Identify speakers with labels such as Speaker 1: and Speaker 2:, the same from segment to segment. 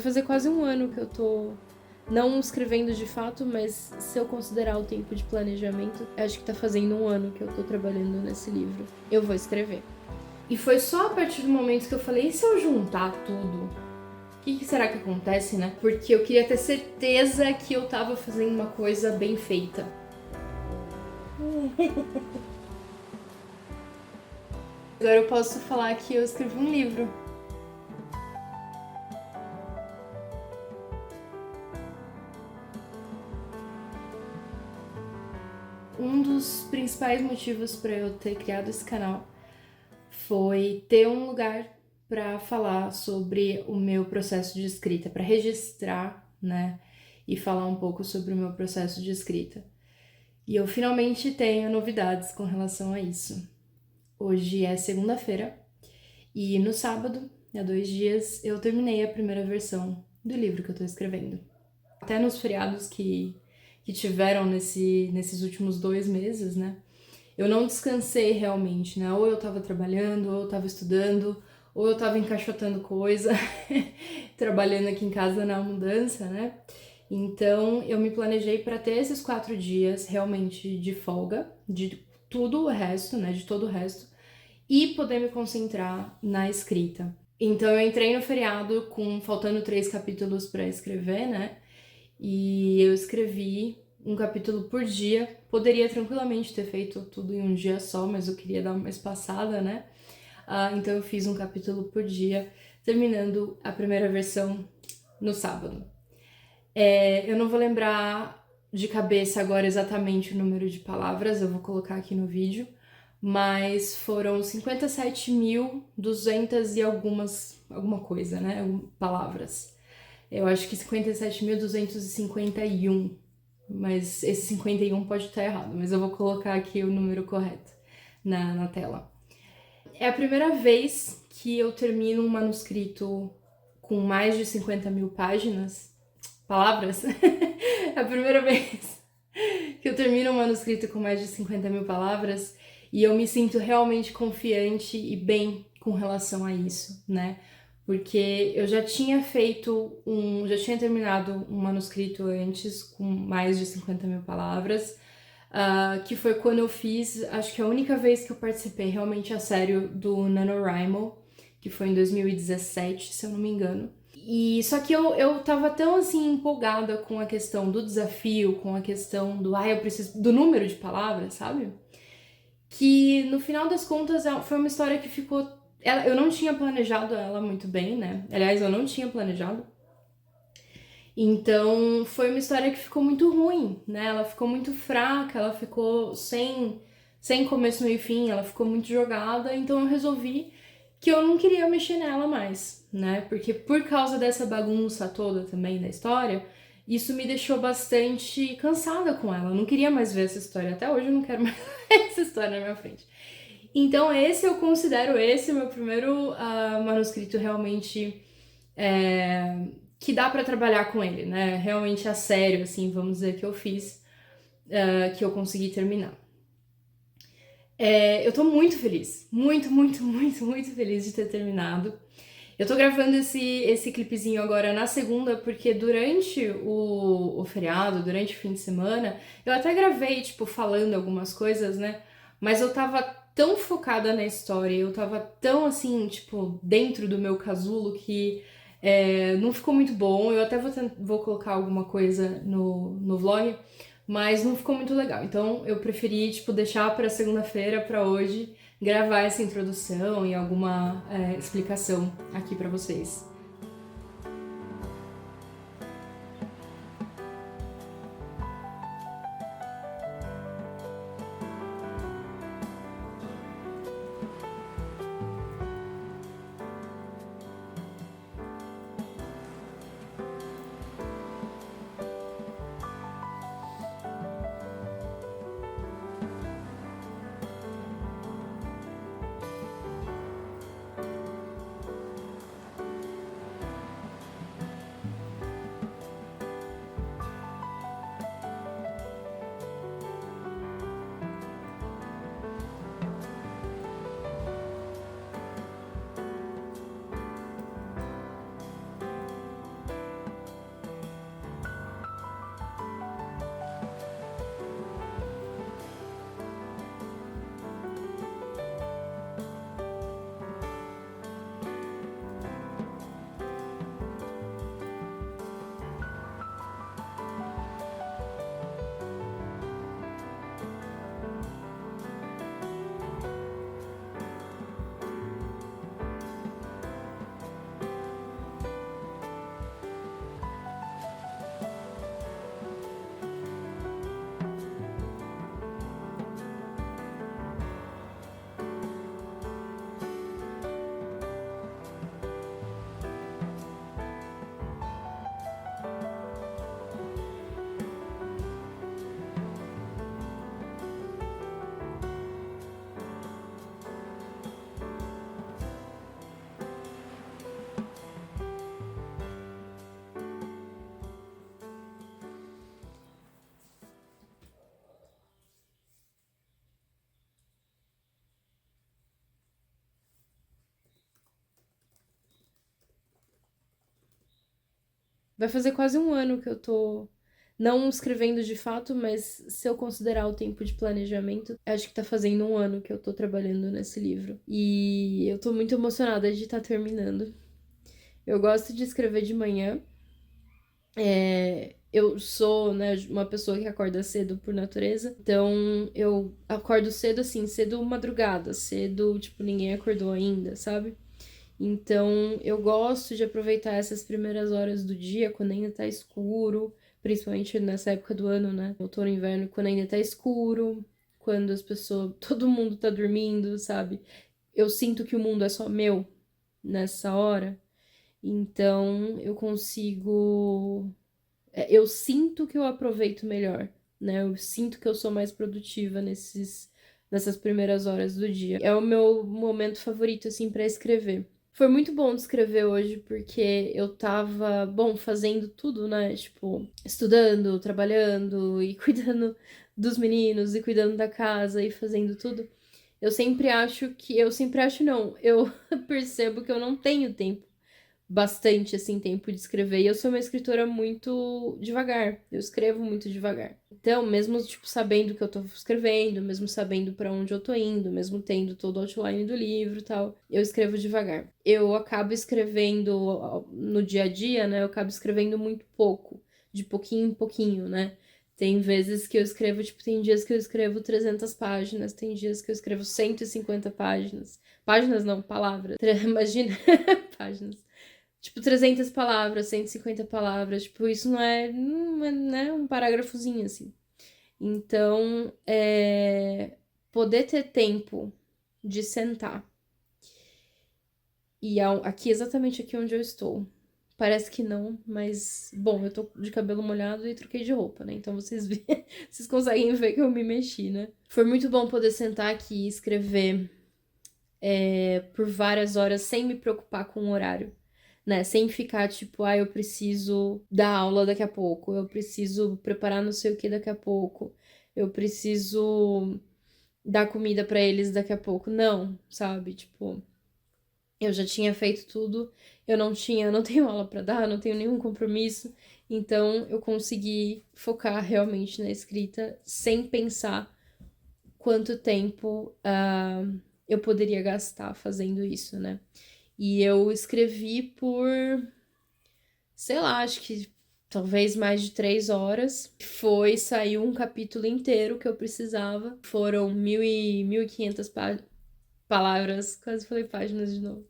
Speaker 1: fazer quase um ano que eu tô não escrevendo de fato, mas se eu considerar o tempo de planejamento, acho que tá fazendo um ano que eu tô trabalhando nesse livro. Eu vou escrever. E foi só a partir do momento que eu falei, e se eu juntar tudo? O que será que acontece, né? Porque eu queria ter certeza que eu tava fazendo uma coisa bem feita. Agora eu posso falar que eu escrevi um livro. Um dos principais motivos para eu ter criado esse canal foi ter um lugar para falar sobre o meu processo de escrita, para registrar, né, e falar um pouco sobre o meu processo de escrita. E eu finalmente tenho novidades com relação a isso. Hoje é segunda-feira e no sábado, há 2 dias, eu terminei a primeira versão do livro que eu tô escrevendo. Até nos feriados que tiveram nesses últimos 2 meses, né? Eu não descansei realmente, né? Ou eu tava trabalhando, ou eu tava estudando, ou eu tava encaixotando coisa, trabalhando aqui em casa na mudança, né? Então eu me planejei para ter esses 4 dias realmente de folga, de tudo o resto, né? De todo o resto, e poder me concentrar na escrita. Então eu entrei no feriado faltando 3 capítulos para escrever, né? E eu escrevi um capítulo por dia. Poderia tranquilamente ter feito tudo em um dia só, mas eu queria dar uma espaçada, né? Então eu fiz um capítulo por dia, terminando a primeira versão no sábado. Eu não vou lembrar de cabeça agora exatamente o número de palavras, eu vou colocar aqui no vídeo, mas foram 57.200 e alguma coisa, né? Palavras. Eu acho que 57.251, mas esse 51 pode estar errado, mas eu vou colocar aqui o número correto na tela. É a primeira vez que eu termino um manuscrito com mais de 50.000 palavras. É a primeira vez que eu termino um manuscrito com mais de 50.000 palavras e eu me sinto realmente confiante e bem com relação a isso, né? Porque eu já tinha terminado um manuscrito antes com mais de 50.000 palavras, que foi quando eu fiz, acho que a única vez que eu participei realmente a sério do NaNoWriMo, que foi em 2017, se eu não me engano. E só que eu tava tão assim empolgada com a questão do desafio, com a questão eu preciso do número de palavras, sabe? Que no final das contas foi uma história que ficou. Eu não tinha planejado ela muito bem, né? Aliás, eu não tinha planejado. Então foi uma história que ficou muito ruim, né? Ela ficou muito fraca, ela ficou sem começo, meio e fim, ela ficou muito jogada. Então eu resolvi que eu não queria mexer nela mais, né? Porque por causa dessa bagunça toda também da história, isso me deixou bastante cansada com ela. Eu não queria mais ver essa história. Até hoje eu não quero mais ver essa história na minha frente. Então eu considero esse o meu primeiro manuscrito realmente que dá pra trabalhar com ele, né? Realmente a sério, assim, vamos dizer, que eu fiz, que eu consegui terminar. Eu tô muito feliz, muito, muito, muito, muito feliz de ter terminado. Eu tô gravando esse clipezinho agora na segunda, porque durante o feriado, durante o fim de semana, eu até gravei, tipo, falando algumas coisas, né? Mas eu tava tão focada na história, eu tava tão, assim, tipo, dentro do meu casulo que não ficou muito bom. Eu até vou colocar alguma coisa no vlog, mas não ficou muito legal. Então eu preferi, tipo, deixar pra segunda-feira, pra hoje, gravar essa introdução e alguma explicação aqui pra vocês. Vai fazer quase um ano que eu tô não escrevendo de fato, mas se eu considerar o tempo de planejamento, acho que tá fazendo um ano que eu tô trabalhando nesse livro. E eu tô muito emocionada de estar terminando. Eu gosto de escrever de manhã. Eu sou, né, uma pessoa que acorda cedo por natureza, então eu acordo cedo assim, cedo madrugada, cedo, tipo, ninguém acordou ainda, sabe? Então eu gosto de aproveitar essas primeiras horas do dia, quando ainda tá escuro, principalmente nessa época do ano, né? Outono e inverno, quando ainda tá escuro, quando as pessoas, todo mundo tá dormindo, sabe? Eu sinto que o mundo é só meu nessa hora, então eu consigo eu sinto que eu aproveito melhor, né? Eu sinto que eu sou mais produtiva nessas primeiras horas do dia. É o meu momento favorito, assim, para escrever. Foi muito bom escrever hoje, porque eu tava, bom, fazendo tudo, né? Tipo, estudando, trabalhando e cuidando dos meninos e cuidando da casa e fazendo tudo. Eu sempre acho não, eu percebo que eu não tenho tempo bastante assim tempo de escrever. E eu sou uma escritora muito devagar. Eu escrevo muito devagar. Então, mesmo tipo sabendo o que eu tô escrevendo, mesmo sabendo para onde eu tô indo, mesmo tendo todo o outline do livro e tal, eu escrevo devagar. Eu acabo escrevendo no dia a dia, né? Eu acabo escrevendo muito pouco, de pouquinho em pouquinho, né? Tem vezes que eu escrevo, tipo, tem dias que eu escrevo 300 páginas, tem dias que eu escrevo 150 páginas. Páginas não, palavras. Imagina, páginas. Tipo, 300 palavras, 150 palavras. Tipo, isso não é né, um parágrafozinho, assim. Então, poder ter tempo de sentar. E aqui, exatamente aqui onde eu estou. Parece que não, mas... Bom, eu tô de cabelo molhado e troquei de roupa, né? Então vocês vocês conseguem ver que eu me mexi, né? Foi muito bom poder sentar aqui e escrever por várias horas sem me preocupar com o horário. Né? Sem ficar tipo, eu preciso dar aula daqui a pouco, eu preciso preparar não sei o que daqui a pouco, eu preciso dar comida pra eles daqui a pouco. Não, sabe? Tipo, eu já tinha feito tudo, não tenho aula pra dar, não tenho nenhum compromisso, então eu consegui focar realmente na escrita sem pensar quanto tempo eu poderia gastar fazendo isso, né? E eu escrevi por sei lá, acho que talvez mais de 3 horas. Saiu um capítulo inteiro que eu precisava. Foram 1.500 palavras, quase falei páginas de novo.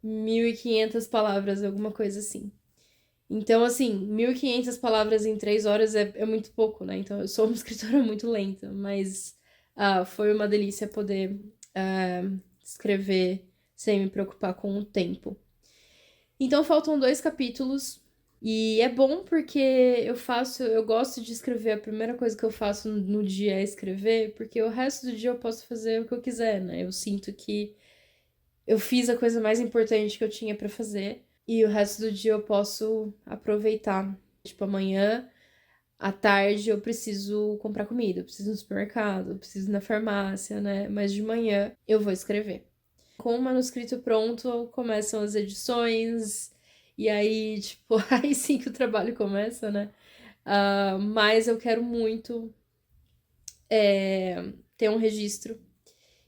Speaker 1: 1.500 palavras, alguma coisa assim. Então, assim, 1.500 palavras em 3 horas é muito pouco, né? Então, eu sou uma escritora muito lenta, mas foi uma delícia poder escrever sem me preocupar com o tempo. Então, faltam 2 capítulos. E é bom porque eu gosto de escrever, a primeira coisa que eu faço no dia é escrever, porque o resto do dia eu posso fazer o que eu quiser, né? Eu sinto que eu fiz a coisa mais importante que eu tinha pra fazer e o resto do dia eu posso aproveitar. Tipo, amanhã, à tarde, eu preciso comprar comida, eu preciso ir no supermercado, eu preciso ir na farmácia, né? Mas de manhã eu vou escrever. Com o manuscrito pronto, começam as edições, e aí, tipo, aí sim que o trabalho começa, né? Mas eu quero muito ter um registro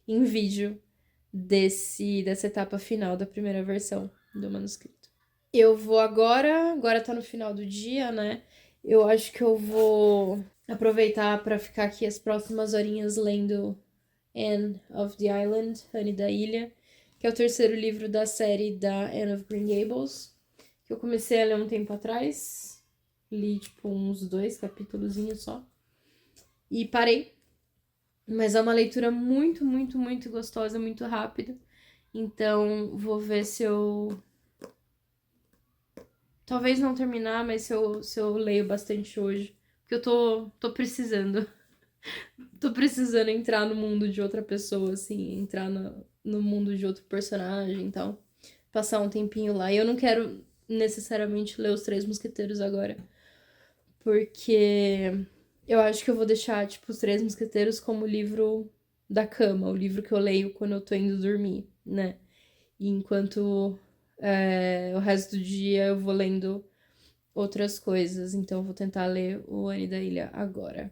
Speaker 1: em vídeo dessa etapa final da primeira versão do manuscrito. Eu vou agora tá no final do dia, né? Eu acho que eu vou aproveitar para ficar aqui as próximas horinhas lendo Anne of the Island, Anne da Ilha, que é o terceiro livro da série da Anne of Green Gables, que eu comecei a ler um tempo atrás. Li, tipo, uns 2 capítulozinhos só. E parei. Mas é uma leitura muito, muito, muito gostosa, muito rápida. Então, vou ver se eu... Talvez não terminar, mas se eu leio bastante hoje. Porque eu tô precisando. Tô precisando entrar no mundo de outra pessoa, assim. Entrar no mundo de outro personagem e então, tal. Passar um tempinho lá. E eu não quero necessariamente ler Os Três Mosqueteiros agora. Porque eu acho que eu vou deixar, tipo, Os Três Mosqueteiros como o livro da cama. O livro que eu leio quando eu tô indo dormir, né? E enquanto o resto do dia eu vou lendo outras coisas. Então, vou tentar ler o Anne da Ilha agora.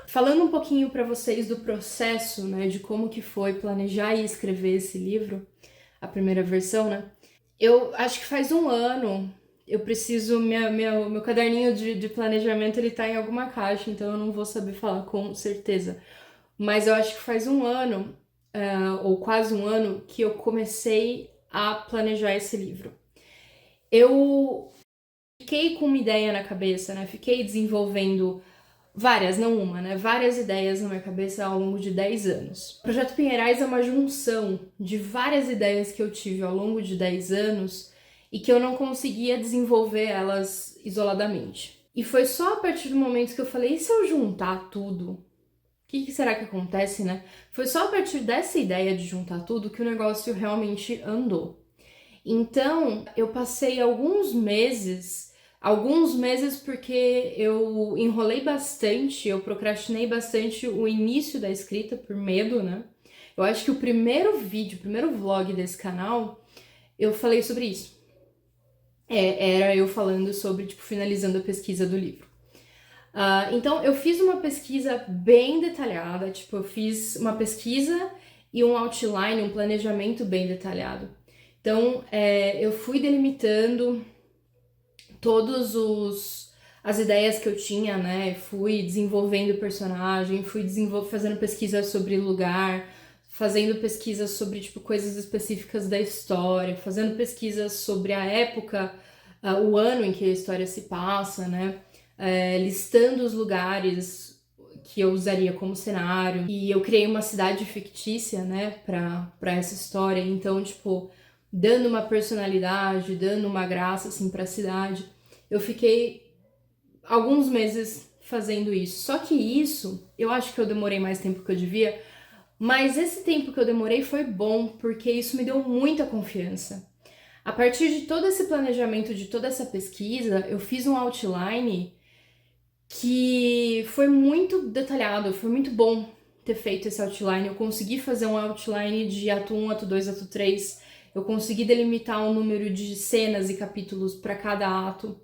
Speaker 1: Falando um pouquinho para vocês do processo, né, de como que foi planejar e escrever esse livro, a primeira versão, né? Eu acho que faz um ano, eu preciso, meu caderninho de planejamento, ele tá em alguma caixa, então eu não vou saber falar com certeza. Mas eu acho que faz um ano, ou quase um ano, que eu comecei a planejar esse livro. Eu fiquei com uma ideia na cabeça, né? Fiquei desenvolvendo várias, não uma, né? Várias ideias na minha cabeça ao longo de 10 anos. O Projeto Pinheirais é uma junção de várias ideias que eu tive ao longo de 10 anos e que eu não conseguia desenvolver elas isoladamente. E foi só a partir do momento que eu falei, e se eu juntar tudo? O que será que acontece, né? Foi só a partir dessa ideia de juntar tudo que o negócio realmente andou. Então, eu passei alguns meses porque eu enrolei bastante, eu procrastinei bastante o início da escrita por medo, né? Eu acho que o primeiro vídeo, o primeiro vlog desse canal, eu falei sobre isso. Era eu falando sobre, finalizando a pesquisa do livro. Então, eu fiz uma pesquisa bem detalhada, eu fiz uma pesquisa e um outline, um planejamento bem detalhado. Então, eu fui delimitando as ideias que eu tinha, né? Fui desenvolvendo o personagem, fazendo pesquisa sobre lugar, fazendo pesquisa sobre, coisas específicas da história, fazendo pesquisa sobre a época, o ano em que a história se passa, né? Listando os lugares que eu usaria como cenário. E eu criei uma cidade fictícia, né, pra essa história. Então, tipo, dando uma personalidade, dando uma graça, assim, pra cidade. Eu fiquei alguns meses fazendo isso. Só que isso, eu acho que eu demorei mais tempo que eu devia, mas esse tempo que eu demorei foi bom, porque isso me deu muita confiança. A partir de todo esse planejamento, de toda essa pesquisa, eu fiz um outline que foi muito detalhado, foi muito bom ter feito esse outline. Eu consegui fazer um outline de ato 1, ato 2, ato 3. Eu consegui delimitar um número de cenas e capítulos para cada ato.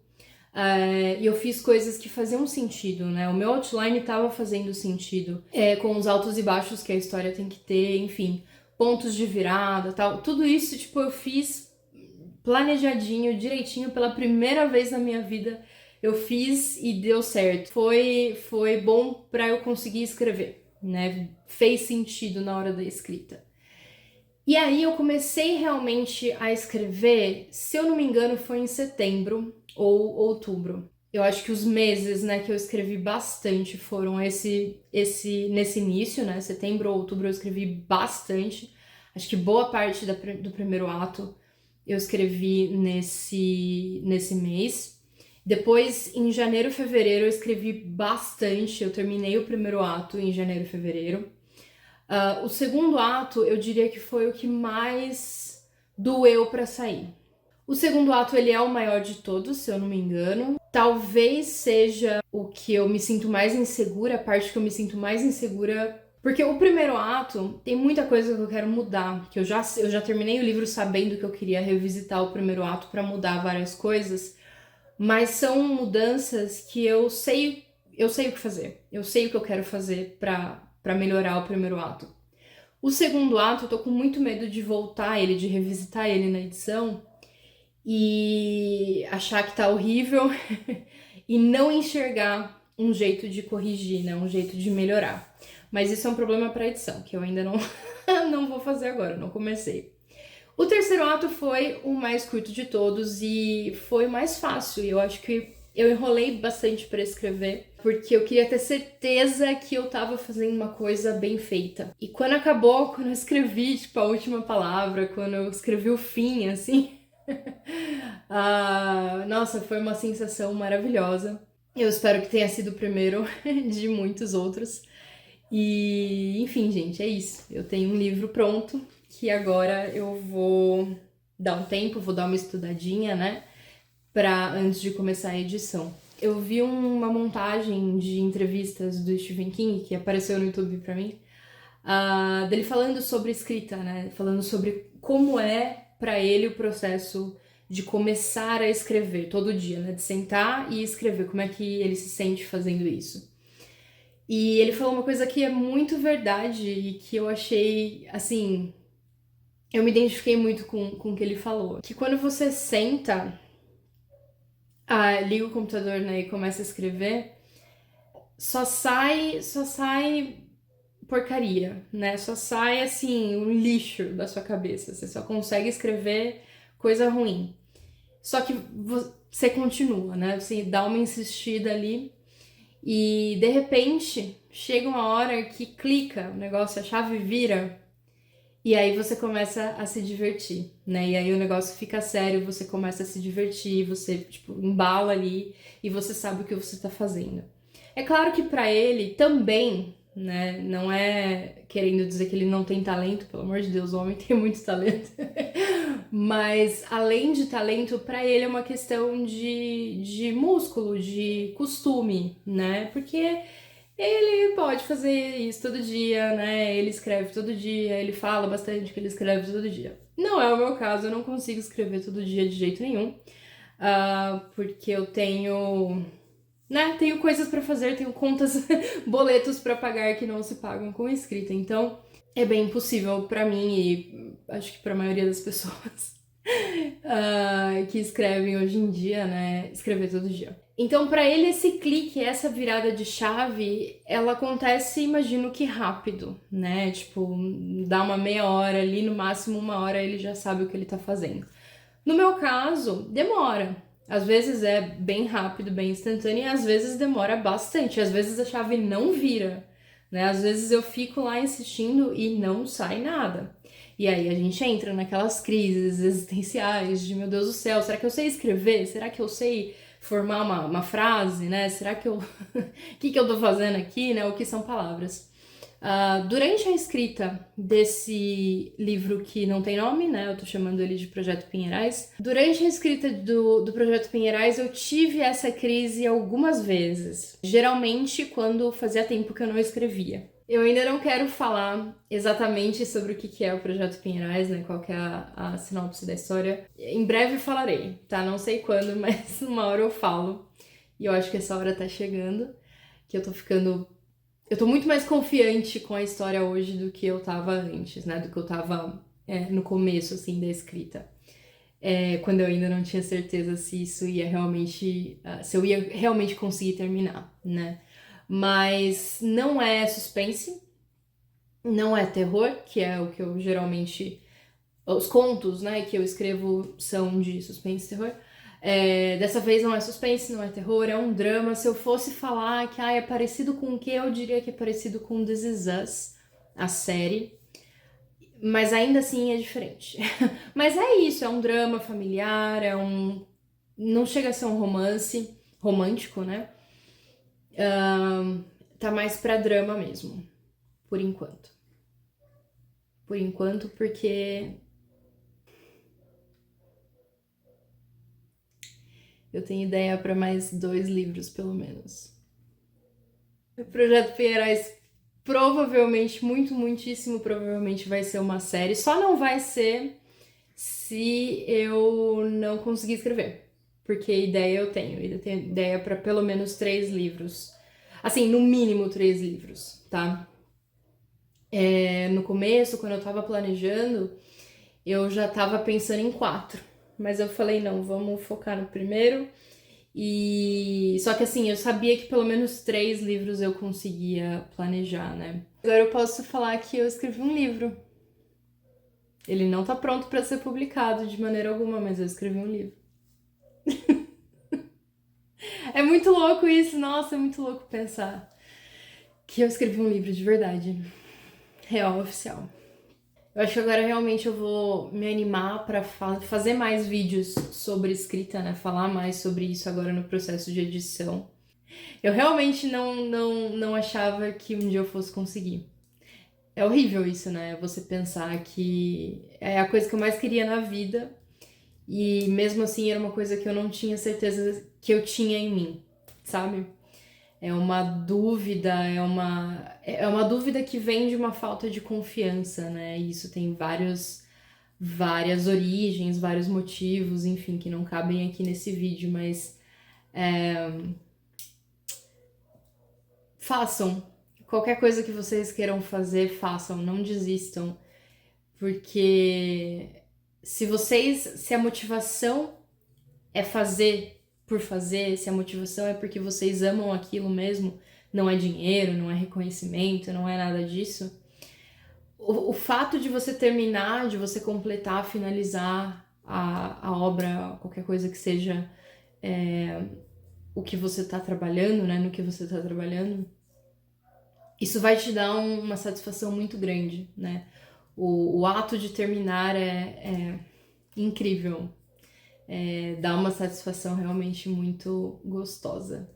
Speaker 1: E eu fiz coisas que faziam sentido, né? O meu outline estava fazendo sentido, com os altos e baixos que a história tem que ter, enfim, pontos de virada, tal. Tudo isso, tipo, eu fiz planejadinho, direitinho, pela primeira vez na minha vida. Eu fiz e deu certo. Foi bom para eu conseguir escrever, né? Fez sentido na hora da escrita. E aí eu comecei realmente a escrever, se eu não me engano, foi em setembro ou outubro. Eu acho que os meses, né, que eu escrevi bastante foram nesse início, né? Setembro ou outubro eu escrevi bastante. Acho que boa parte do primeiro ato eu escrevi nesse mês. Depois, em janeiro e fevereiro, eu escrevi bastante. Eu terminei o primeiro ato em janeiro e fevereiro. O segundo ato, eu diria que foi o que mais doeu pra sair. O segundo ato, ele é o maior de todos, se eu não me engano. Talvez seja o que eu me sinto mais insegura, a parte que eu me sinto mais insegura. Porque o primeiro ato tem muita coisa que eu quero mudar. Que eu já terminei o livro sabendo que eu queria revisitar o primeiro ato pra mudar várias coisas. Mas são mudanças que eu sei o que fazer. Eu sei o que eu quero fazer pra melhorar o primeiro ato. O segundo ato, eu tô com muito medo de voltar ele, de revisitar ele na edição e achar que tá horrível e não enxergar um jeito de corrigir, né? Um jeito de melhorar. Mas isso é um problema pra edição, que eu ainda não, não vou fazer agora, não comecei. O terceiro ato foi o mais curto de todos e foi o mais fácil. E eu acho que eu enrolei bastante para escrever, porque eu queria ter certeza que eu tava fazendo uma coisa bem feita. E quando acabou, quando eu escrevi, tipo, a última palavra, quando eu escrevi o fim, assim, nossa, foi uma sensação maravilhosa. Eu espero que tenha sido o primeiro de muitos outros. E, enfim, gente, é isso. Eu tenho um livro pronto, que agora eu vou dar um tempo, vou dar uma estudadinha, né? Antes de começar a edição. Eu vi uma montagem de entrevistas do Stephen King, que apareceu no YouTube pra mim, dele falando sobre escrita, né? Falando sobre como é pra ele o processo de começar a escrever todo dia, né? De sentar e escrever, como é que ele se sente fazendo isso. E ele falou uma coisa que é muito verdade e que eu achei, assim, eu me identifiquei muito com o que ele falou. Que quando você senta, liga o computador, né, e começa a escrever, só sai porcaria, né? Só sai, assim, um lixo da sua cabeça. Você só consegue escrever coisa ruim. Só que você continua, né? Você dá uma insistida ali e, de repente, chega uma hora que clica o negócio, a chave vira e aí você começa a se divertir, né? E aí o negócio fica sério, você começa a se divertir, você, tipo, embala ali e você sabe o que você tá fazendo. É claro que pra ele também, né? Não é querendo dizer que ele não tem talento, pelo amor de Deus, o homem tem muito talento. Mas além de talento, pra ele é uma questão de músculo, de costume, né? Porque ele pode fazer isso todo dia, né? Ele escreve todo dia, ele fala bastante que ele escreve todo dia. Não é o meu caso, eu não consigo escrever todo dia de jeito nenhum, porque eu tenho, né? Tenho coisas pra fazer, tenho contas, boletos pra pagar que não se pagam com escrita. Então é bem impossível pra mim e acho que pra maioria das pessoas que escrevem hoje em dia, né? Escrever todo dia. Então, para ele, esse clique, essa virada de chave, ela acontece, imagino que rápido, né? Tipo, dá uma meia hora ali, no máximo uma hora, ele já sabe o que ele tá fazendo. No meu caso, demora. Às vezes é bem rápido, bem instantâneo, e às vezes demora bastante. Às vezes a chave não vira, né? Às vezes eu fico lá insistindo e não sai nada. E aí a gente entra naquelas crises existenciais de, meu Deus do céu, será que eu sei escrever? Será que eu sei formar uma frase, né? Será que eu... O que eu tô fazendo aqui, né? O que são palavras? Durante a escrita desse livro que não tem nome, né? Eu tô chamando ele de Projeto Pinheirais. Durante a escrita do Projeto Pinheirais, eu tive essa crise algumas vezes. Geralmente quando fazia tempo que eu não escrevia. Eu ainda não quero falar exatamente sobre o que é o Projeto Pinheirais, né? Qual que é a sinopse da história. Em breve falarei, tá? Não sei quando, mas uma hora eu falo. E eu acho que essa hora tá chegando. Que eu tô muito mais confiante com a história hoje do que eu tava antes, né? Do que eu tava no começo, assim, da escrita. Quando eu ainda não tinha certeza se isso ia realmente... se eu ia realmente conseguir terminar, né? Mas não é suspense, não é terror, que é o que eu geralmente... Os contos, né, que eu escrevo são de suspense e terror. Dessa vez não é suspense, não é terror, é um drama. Se eu fosse falar que é parecido com o que, eu diria que é parecido com This Is Us, a série. Mas ainda assim é diferente. Mas é isso, é um drama familiar, não chega a ser um romance romântico, né? Tá mais pra drama mesmo, por enquanto. Por enquanto, porque eu tenho ideia para mais 2 livros, pelo menos. O Projeto Pinheirais provavelmente, muitíssimo provavelmente vai ser uma série. Só não vai ser se eu não conseguir escrever. Porque ideia eu tenho ideia para pelo menos 3 livros. Assim, no mínimo 3 livros, tá? No começo, quando eu tava planejando, eu já tava pensando em 4. Mas eu falei, não, vamos focar no primeiro. E só que assim, eu sabia que pelo menos 3 livros eu conseguia planejar, né? Agora eu posso falar que eu escrevi um livro. Ele não tá pronto para ser publicado de maneira alguma, mas eu escrevi um livro. É muito louco isso, nossa, é muito louco pensar que eu escrevi um livro de verdade, real, oficial. Eu acho que agora realmente eu vou me animar para fazer mais vídeos sobre escrita, né? Falar mais sobre isso agora no processo de edição. Eu realmente não achava que um dia eu fosse conseguir. É horrível isso, né? Você pensar que é a coisa que eu mais queria na vida e mesmo assim era uma coisa que eu não tinha certeza que eu tinha em mim, sabe? É uma dúvida, é uma dúvida que vem de uma falta de confiança, né? E isso tem várias origens, vários motivos, enfim, que não cabem aqui nesse vídeo, mas façam. Qualquer coisa que vocês queiram fazer, façam, não desistam, porque se a motivação é fazer por fazer, se a motivação é porque vocês amam aquilo mesmo, não é dinheiro, não é reconhecimento, não é nada disso, o fato de você terminar, de você completar, finalizar a obra, qualquer coisa que seja o que você tá trabalhando, né, no que você tá trabalhando, isso vai te dar uma satisfação muito grande, né? O ato de terminar é incrível. Dá uma satisfação realmente muito gostosa.